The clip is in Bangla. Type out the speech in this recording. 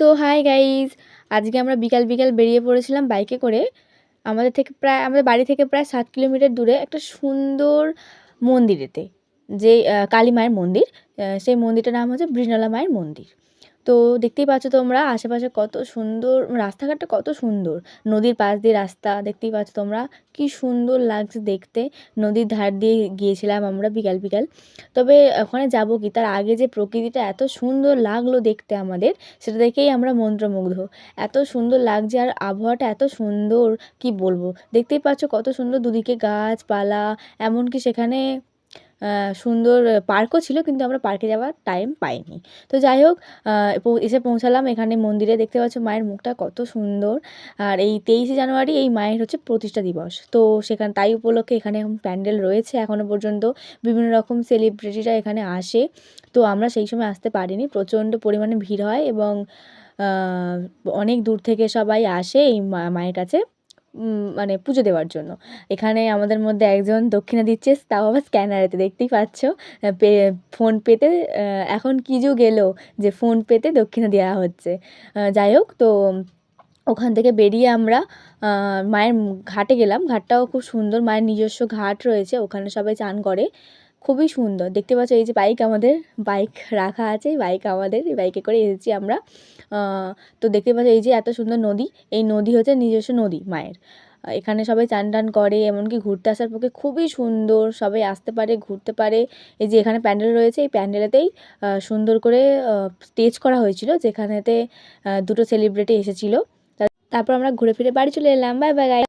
তো হাই গাইজ, আজকে আমরা বিকাল বিকাল বেরিয়ে পড়েছিলাম বাইকে করে। আমাদের বাড়ি থেকে প্রায় 7 কিলোমিটার দূরে একটা সুন্দর মন্দিরেতে, যে কালী মায়ের মন্দির। সেই মন্দিরটার নাম হচ্ছে বৃষণালা মায়ের মন্দির। তো দেখতেই পাচ্ছ তোমরা আশেপাশে কত সুন্দর, রাস্তাঘাটটা কত সুন্দর, নদীর পাশ দিয়ে রাস্তা। দেখতেই পাচ্ছ তোমরা কি সুন্দর লাগছে দেখতে। নদীর ধার দিয়ে গিয়েছিলাম আমরা বিকাল বিকাল। তবে ওখানে যাব কি, তার আগে যে প্রকৃতিটা এত সুন্দর লাগলো দেখতে আমাদের, সেটা দেখেই আমরা মন্ত্রমুগ্ধ। এত সুন্দর লাগছে আর আবহাওয়াটা এত সুন্দর, কি বলবো। দেখতেই পাচ্ছ কত সুন্দর দুদিকে গাছপালা, এমনকি সেখানে সুন্দর পার্কও ছিল, কিন্তু আমরা পার্কে যাওয়ার টাইম পাইনি। তো যাই হোক, এসে পৌঁছালাম এখানে মন্দিরে। দেখতে পাচ্ছ মায়ের মুখটা কত সুন্দর। আর এই 23শে জানুয়ারি এই মায়ের হচ্ছে প্রতিষ্ঠা দিবস। তো তাই উপলক্ষে এখানে এখন প্যান্ডেল রয়েছে এখনও পর্যন্ত। বিভিন্ন রকম সেলিব্রিটিরা এখানে আসে। তো আমরা সেই সময় আসতে পারিনি, প্রচণ্ড পরিমাণে ভিড় হয় এবং অনেক দূর থেকে সবাই আসে এই মায়ের কাছে মানে পুজো দেওয়ার জন্য। এখানে আমাদের মধ্যে একজন দক্ষিণা দিচ্ছে, তাও আবার স্ক্যানারেতে। দেখতেই পাচ্ছ ফোনপেতে, এখন কী যুগ এলো যে ফোনপেতে দক্ষিণা দেওয়া হচ্ছে। যাই হোক, তো ওখান থেকে বেরিয়ে আমরা মায়ের ঘাটে গেলাম। ঘাটটাও খুব সুন্দর, মায়ের নিজস্ব ঘাট রয়েছে, ওখানে সবাই চান করে। খুবই সুন্দর দেখতে পাচ্ছ। এই যে বাইক রাখা আছে, এই বাইকে করে এসেছি আমরা। তো দেখতে পাচ্ছ এই যে এত সুন্দর নদী, এই নদী হচ্ছে নিজস্ব নদী মায়ের। এখানে সবাই চান টান করে, এমনকি ঘুরতে আসার পক্ষে খুবই সুন্দর, সবাই আসতে পারে, ঘুরতে পারে। এই যে এখানে প্যান্ডেল রয়েছে, এই প্যান্ডেলেতেই সুন্দর করে স্টেজ করা হয়েছিল, যেখানেতে দুটো সেলিব্রিটি এসেছিলো। তারপর আমরা ঘুরে ফিরে বাড়ি চলে এলাম। Bye bye.